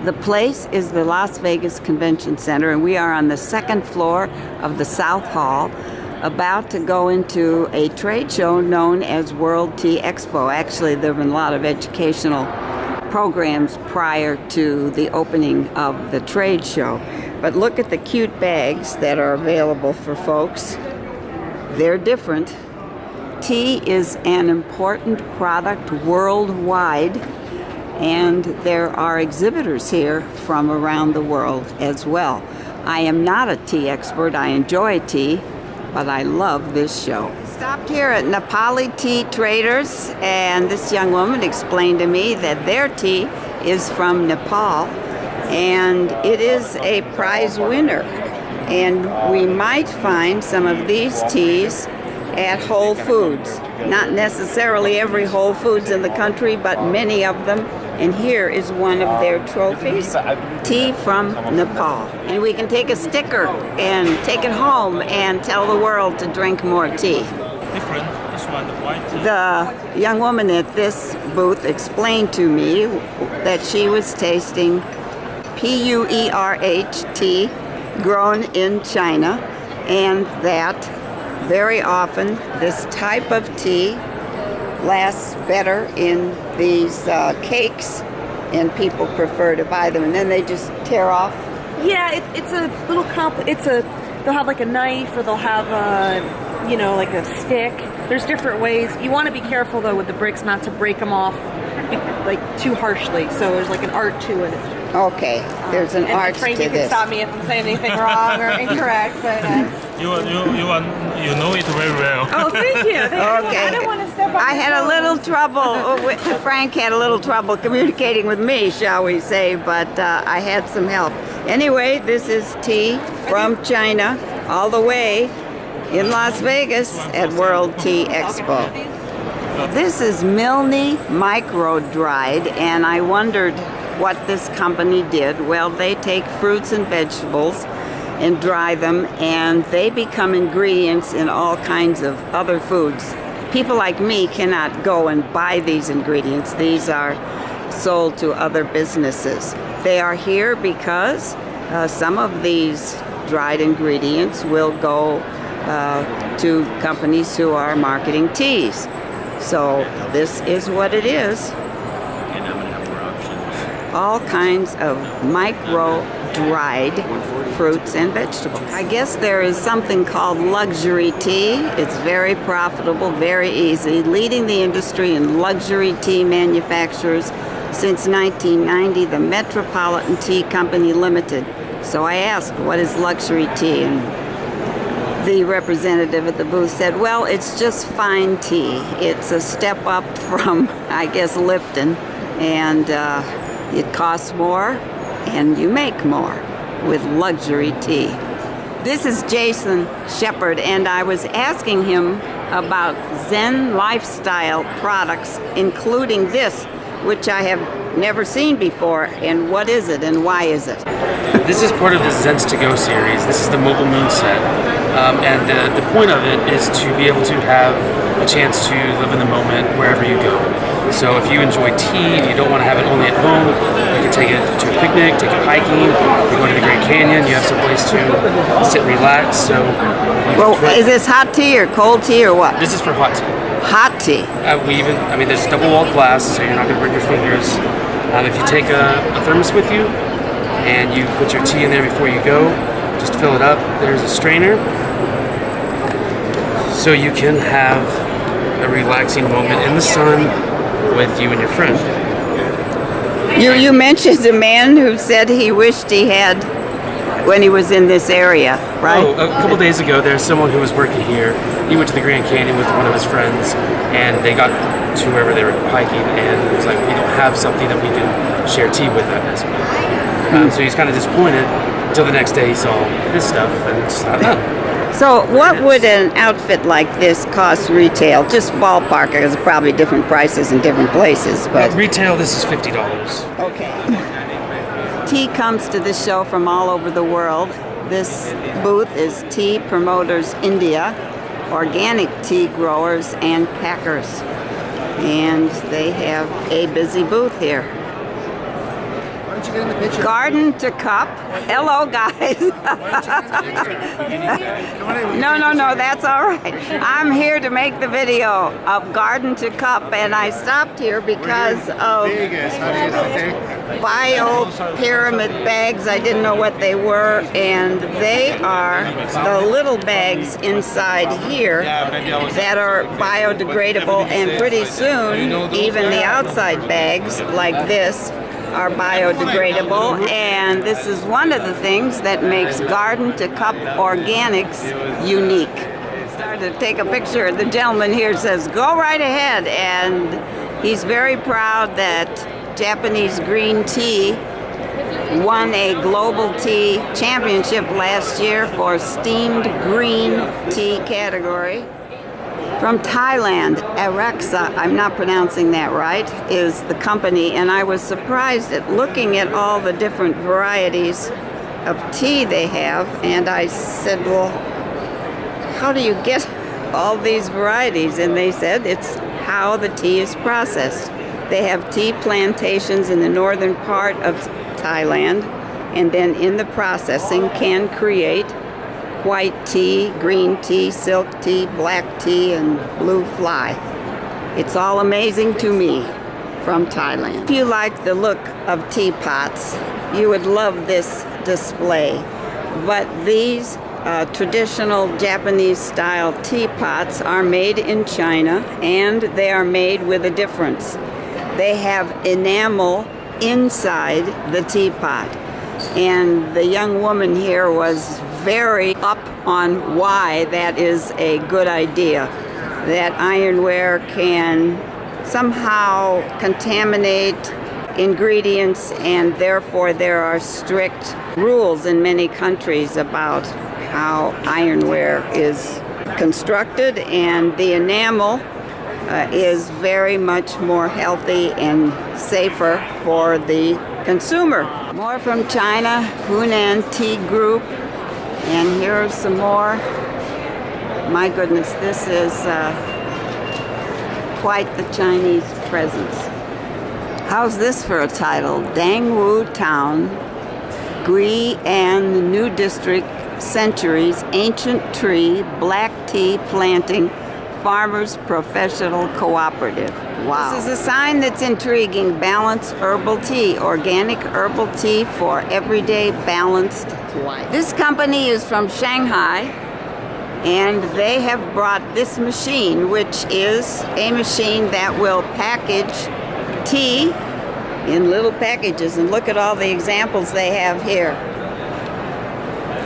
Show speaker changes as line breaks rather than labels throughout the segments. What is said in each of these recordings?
The place is the Las Vegas Convention Center, and we are on the second floor of the South Hall, about to go into a trade show known as World Tea Expo. Actually, there have been a lot of educational programs prior to the opening of the trade show. But look at the cute bags that are available for folks. They're different. Tea is an important product worldwide, and there are exhibitors here from around the world as well. I am not a tea expert. I enjoy tea, but I love this show. Stopped here at Nepali Tea Traders, and this young woman explained to me that their tea is from Nepal, and it is a prize winner. And we might find some of these teas at Whole Foods. Not necessarily every Whole Foods in the country, but many of them. And here is one of their trophies, tea from Nepal. And we can take a sticker and take it home and tell the world to drink more tea. The young woman at this booth explained to me that she was tasting Puerh tea grown in China, and that very often this type of tea lasts better in these cakes, and people prefer to buy them, and then they just tear off.
Yeah, it's a little they'll have like a knife, or they'll have like a stick. There's different ways. You want to be careful though with the bricks not to break them off like too harshly. So there's like an art to it.
Okay, there's an art to
Frank,
this.
you can stop me if I'm saying anything wrong or incorrect, but
you know it very well.
oh, thank you.
Okay.
I don't want to step on
I had a little trouble. Frank had a little trouble communicating with me, shall we say, but I had some help. Anyway, this is tea from China, all the way in Las Vegas at World Tea Expo. This is Milne Micro Dried, and I wondered what this company did. Well, they take fruits and vegetables and dry them, and they become ingredients in all kinds of other foods. People like me cannot go and buy these ingredients. These are sold to other businesses. They are here because some of these dried ingredients will go to companies who are marketing teas. So this is what it is. All kinds of micro-dried fruits and vegetables. I guess there is something called luxury tea. It's very profitable, very easy, leading the industry in luxury tea manufacturers since 1990, the Metropolitan Tea Company Limited. So I asked, what is luxury tea? And the representative at the booth said, well, it's just fine tea. It's a step up from, I guess, Lipton, and it costs more, and you make more with luxury tea. This is Jason Shepard, and I was asking him about Zen lifestyle products, including this, which I have never seen before. And what is it, and why is it?
This is part of the Zens to Go series. This is the mobile moon set, and the point of it is to be able to have a chance to live in the moment wherever you go. So if you enjoy tea and you don't want to have it only at home, you can take it to a picnic, take it hiking, you go to the Grand Canyon, you have some place to sit and relax. So,
well, is this hot tea or cold tea or what?
This is for hot tea.
Hot tea.
There's double walled glass, so you're not going to burn your fingers. If you take a thermos with you and you put your tea in there before you go, just fill it up. There's a strainer, so you can have a relaxing moment in the sun with you and your friend.
You mentioned a man who said he wished he had when he was in this area, right?
Oh, a couple days ago, there's someone who was working here. He went to the Grand Canyon with one of his friends, and they got to wherever they were hiking, and it was like, we don't have something that we can share tea with at this point. So he's kind of disappointed until the next day he saw his stuff, and just thought,
So what would an outfit like this cost retail? Just ballpark, because it's probably different prices in different places. But
retail, this is $50.
Okay. Tea comes to this show from all over the world. This booth is Tea Promoters India, organic tea growers and packers. And they have a busy booth here. Garden to cup. Hello, guys. No, that's all right. I'm here to make the video of garden to cup, and I stopped here because of bio pyramid bags. I didn't know what they were, and they are the little bags inside here that are biodegradable, and pretty soon even the outside bags like this are biodegradable, and this is one of the things that makes Garden to Cup Organics unique. I started to take a picture. The gentleman here says, go right ahead, and he's very proud that Japanese green tea won a global tea championship last year for steamed green tea category. From Thailand, Araksa, I'm not pronouncing that right, is the company, and I was surprised at looking at all the different varieties of tea they have, and I said, well, how do you get all these varieties? And they said it's how the tea is processed. They have tea plantations in the northern part of Thailand, and then in the processing can create white tea, green tea, silk tea, black tea, and blue fly. It's all amazing to me from Thailand. If you like the look of teapots, you would love this display. But these traditional Japanese style teapots are made in China, and they are made with a difference. They have enamel inside the teapot. And the young woman here was very up on why that is a good idea. That ironware can somehow contaminate ingredients, and therefore there are strict rules in many countries about how ironware is constructed, and the enamel is very much more healthy and safer for the consumer. More from China, Hunan Tea Group, and here's some more. My goodness, this is quite the Chinese presence. How's this for a title? Dangwu Town, Gui and New District, Centuries, Ancient Tree, Black Tea Planting, Farmers Professional Cooperative. Wow. This is a sign that's intriguing. Balanced herbal tea, organic herbal tea for everyday balanced life. This company is from Shanghai, and they have brought this machine, which is a machine that will package tea in little packages. And look at all the examples they have here.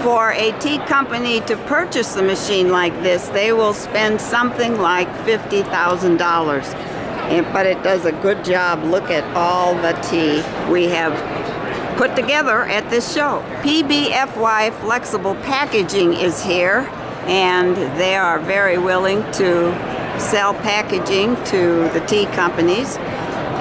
For a tea company to purchase a machine like this, they will spend something like $50,000. But it does a good job. Look at all the tea we have put together at this show. PBFY Flexible Packaging is here, and they are very willing to sell packaging to the tea companies,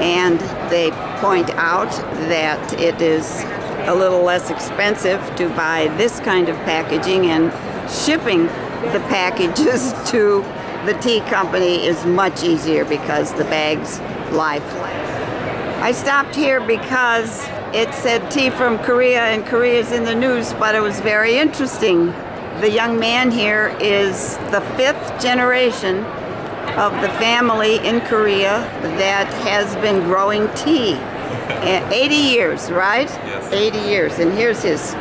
and they point out that it is a little less expensive to buy this kind of packaging, and shipping the packages to the tea company is much easier because the bags lie flat. I stopped here because it said tea from Korea, and Korea is in the news, but it was very interesting. The young man here is the 5th generation of the family in Korea that has been growing tea. 80 years, right?
Yes.
80 years. And here's his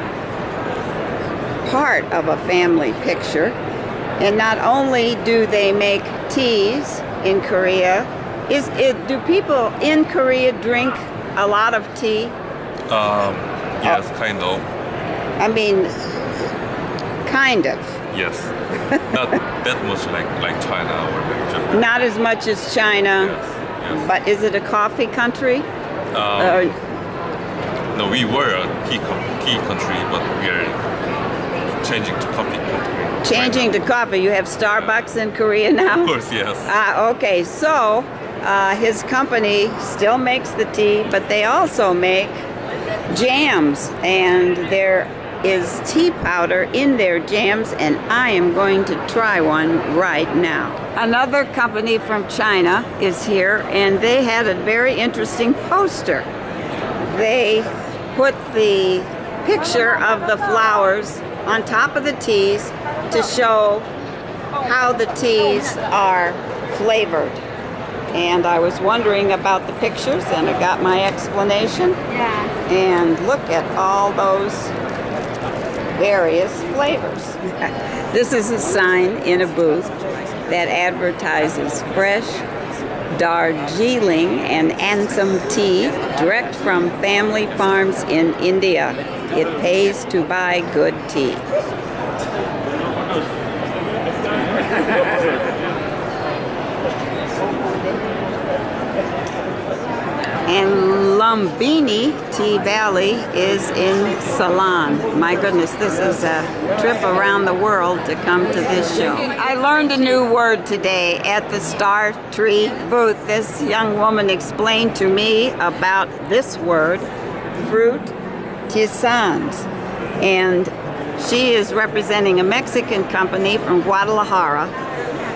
part of a family picture. And not only do they make teas in Korea, do people in Korea drink a lot of tea?
Yes, kind of.
I mean, kind of.
Yes. Not that much like China or like Japan.
Not as much as China,
Yes.
but is it a coffee country?
No, we were a tea country, but we are changing to coffee country.
Changing to coffee. You have Starbucks in Korea now?
Of course, yes.
Okay, so his company still makes the tea, but they also make jams, and there is tea powder in their jams, and I am going to try one right now. Another company from China is here, and they had a very interesting poster. They put the picture of the flowers on top of the teas to show how the teas are flavored. And I was wondering about the pictures, and I got my explanation.
Yeah.
And look at all those various flavors. This is a sign in a booth that advertises fresh Darjeeling and Ansam tea direct from family farms in India. It pays to buy good tea. And Lumbini Tea Valley is in Ceylon. My goodness, this is a trip around the world to come to this show. I learned a new word today at the Star Tree booth. This young woman explained to me about this word, fruit tisanes. And she is representing a Mexican company from Guadalajara,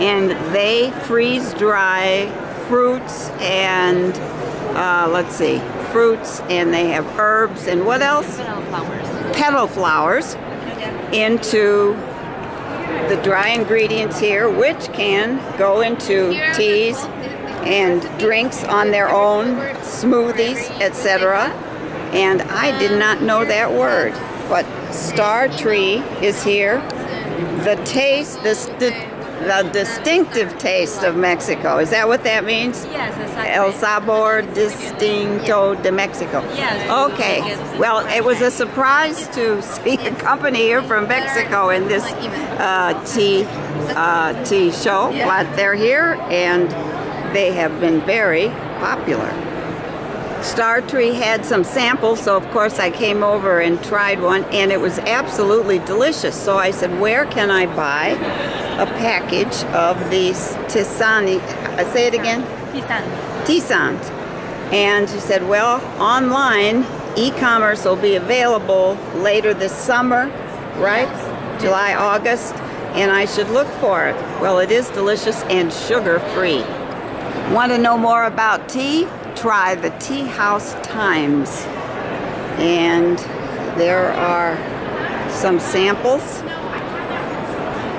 and they freeze dry fruits and fruits, and they have herbs and what else? Petal flowers into the dry ingredients here, which can go into teas and drinks on their own, smoothies, etc. And I did not know that word, but Star Tree is here. The taste, the distinctive taste of Mexico. Is that what that means?
Yes, exactly.
El sabor distinto de Mexico.
Yes.
Okay. Well, it was a surprise to see a company here from Mexico in this tea show, but they're here and they have been very popular. Star Tree had some samples, so of course I came over and tried one, and it was absolutely delicious. So I said, where can I buy a package of these tisani? Say it again? Tisanes. And she said, well, online, e-commerce will be available later this summer, right? Yes. July, August, and I should look for it. Well, it is delicious and sugar-free. Want to know more about tea? Try the Tea House Times. And there are some samples.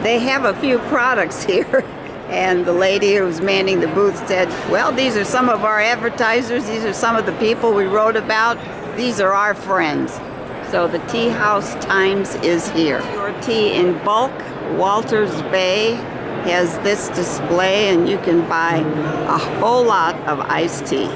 They have a few products here. And the lady who's manning the booth said, well, these are some of our advertisers. These are some of the people we wrote about. These are our friends. So the Tea House Times is here. Your tea in bulk, Walters Bay has this display, and you can buy a whole lot of iced tea.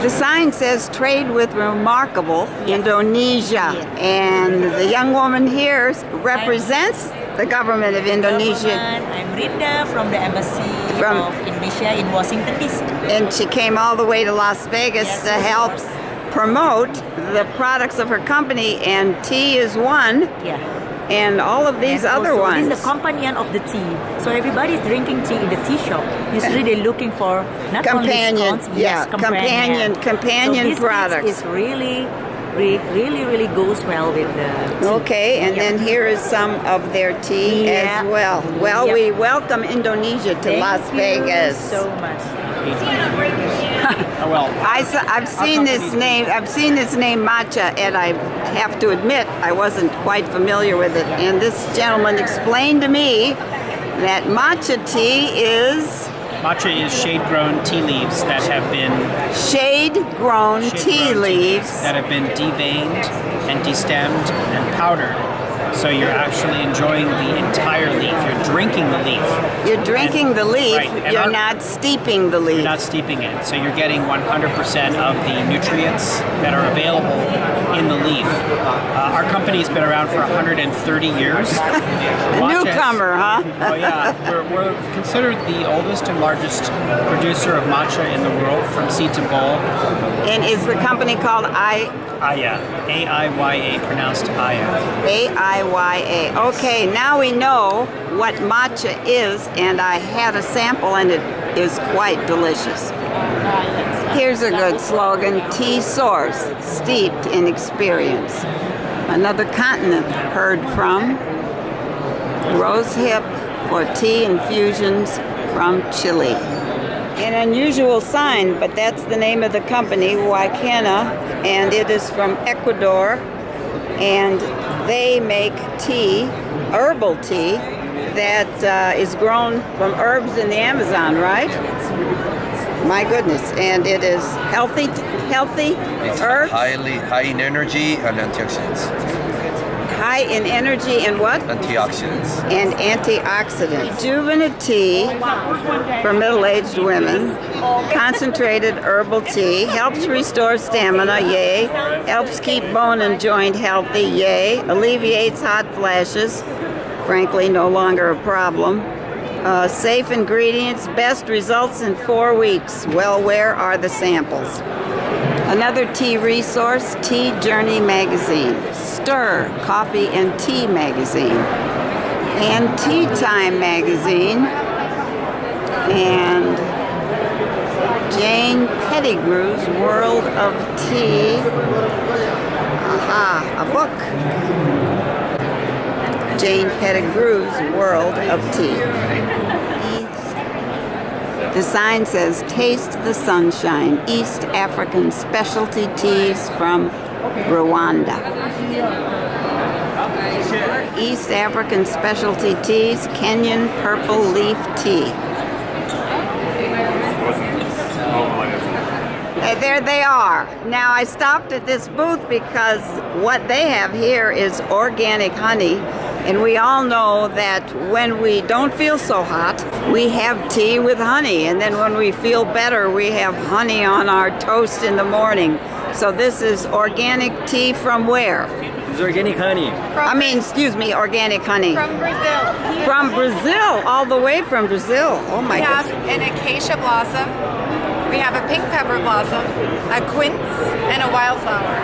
The sign says trade with remarkable Indonesia, and the young woman here represents the government of Indonesia.
I'm Rinda from the Embassy of Indonesia in Washington, D.C.
And she came all the way to Las Vegas to help promote the products of her company, and tea is one.
Yeah.
And all of these other ones.
This is the companion of the tea. So everybody's drinking tea in the tea shop. Usually they're looking for not
companion,
only scones,
companion
so
products.
This really goes well with the tea.
Okay, and then here is some of their tea as well. Well, we welcome Indonesia to Las Vegas.
Thank you so much.
I've seen this name. I've seen this name Matcha, and I have to admit I wasn't quite familiar with it. And this gentleman explained to me that matcha tea is
Matcha is shade-grown tea leaves that have been
shade-grown tea leaves
that have been deveined and destemmed and powdered. So you're actually enjoying the entire leaf. You're drinking the leaf.
You're drinking the leaf.
Right.
You're not steeping the leaf.
You're not steeping it. So you're getting 100% of the nutrients that are available in the leaf. Our company's been around for 130 years.
Newcomer, huh?
Oh yeah. We're considered the oldest and largest producer of matcha in the world, from seed to bowl.
And is the company called
Aya, A-I-Y-A, pronounced Aya.
A-I-Y-A. Okay, now we know what matcha is, and I had a sample, and it is quite delicious. Here's a good slogan: tea source, steeped in experience. Another continent heard from. Rosehip for tea infusions from Chile. An unusual sign, but that's the name of the company, Waikena and it is from Ecuador, and they make tea, herbal tea, that is grown from herbs in the Amazon, right? My goodness, and it is healthy
It's
herbs,
high in energy and antioxidants.
high in energy and what?
Antioxidants.
And antioxidants. Rejuvenate tea for middle-aged women. Concentrated herbal tea helps restore stamina, yay. Helps keep bone and joint healthy, yay. Alleviates hot flashes, frankly no longer a problem. Safe ingredients, best results in 4 weeks. Well, where are the samples? Another tea resource, Tea Journey magazine, Stir Coffee and Tea magazine, and Tea Time magazine, and Jane Pettigrew's World of Tea. Aha, a book. Jane Pettigrew's World of Tea. The sign says, "Taste the Sunshine, East African Specialty Teas from Rwanda." East African Specialty Teas, Kenyan Purple Leaf Tea. There they are. Now I stopped at this booth because what they have here is organic honey. And we all know that when we don't feel so hot, we have tea with honey. And then when we feel better, we have honey on our toast in the morning. So this is organic tea from where?
It's organic honey.
Excuse me, organic honey.
From Brazil.
From Brazil, all the way from Brazil. Oh my
We have
goodness.
an acacia blossom. We have a pink pepper blossom, a quince, and a wildflower.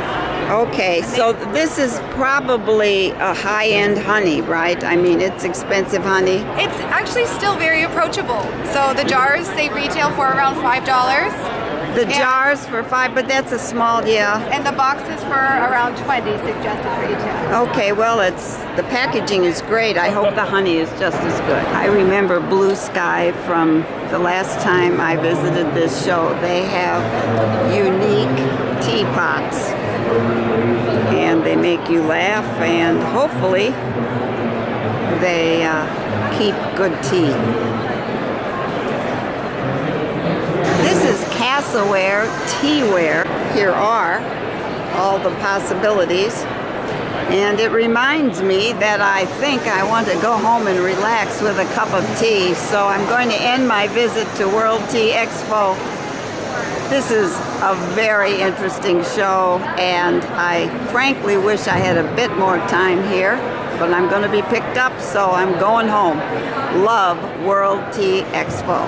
Okay, so this is probably a high-end honey, right? I mean, it's expensive honey.
It's actually still very approachable. So the jars, they retail for around $5.
The jars for $5, but that's a small, yeah.
And the boxes for around 20 suggested retail.
Okay, well, the packaging is great. I hope the honey is just as good. I remember Blue Sky from the last time I visited this show. They have unique teapots, and they make you laugh, and hopefully they keep good tea. This is Castleware Teaware. Here are all the possibilities. And it reminds me that I think I want to go home and relax with a cup of tea. So I'm going to end my visit to World Tea Expo. This is a very interesting show, and I frankly wish I had a bit more time here, but I'm going to be picked up, so I'm going home. Love World Tea Expo.